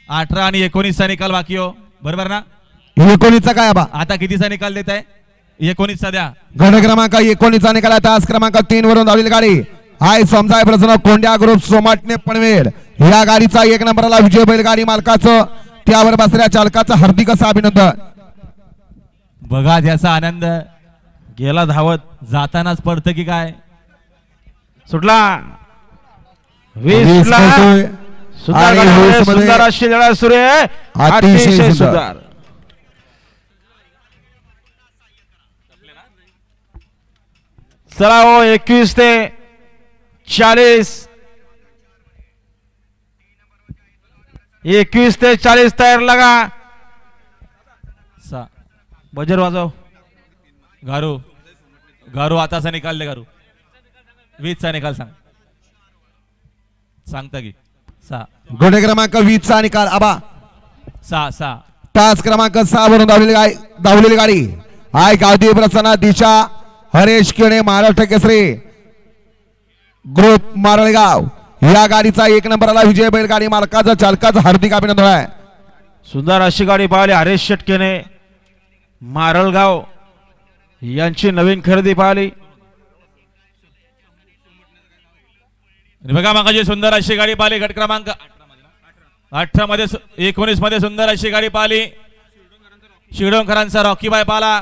18 आणि 19चा निकाल बाकी हो, बरोबर ना? 19चा काय आबा? आता कितीचा निकाल देत आहे? 19चा द्या. गट क्रमांक 19चा निकाल आहे. तास क्रमांक 3 वरून धावलेली गाडी हाय समजाय प्रसन्न कोंड्या ग्रुप सोमाटणे पनवेल या गाडीचा 1 नंबरला विजय बैलगाडी मालकाचं त्यावर बसलेल्या चालकाचं हार्दिक असं अभिनंदन. बघा त्याचा आनंद गेला धावत जातानाच पडतं की काय. सुटला 20 सुटला. पळतोय. सुंदर आणि गाडी, 20 मध्ये सुंदर अशी लढा सुरू आहे. अतिशय अतिशय सुंदर. सुंदर. चला हो 21 ते 40 21 ते 40 तयार लगा. बजर वाजव. गारू गारू आताचा निकाल दे. गारू 20चा निकाल सांगता की 6 गट क्रमांक 20चा निकाल आबा 6 तास क्रमांक 6 वरून धावलेली गाडी हाय गावदेवी प्रसन्न दिशा हरेश केणे महाराष्ट्र केसरी ग्रुप मारळगाव या गाडीचा 1 नंबरला विजय बैलगाडी मालकाचं चालकाचं हार्दिक अभिनंदन आहे. सुंदर अशी गाडी पाहिली. हरेश शेटकेने मारळगाव यांची नवीन खरेदी पाहिली. बघा मागाची सुंदर अशी गाडी पाहिली. गट क्रमांक 18 मध्ये 19 मध्ये सुंदर अशी गाडी पाहिली. शिवडोंकरांचा रॉकी बाय पाला.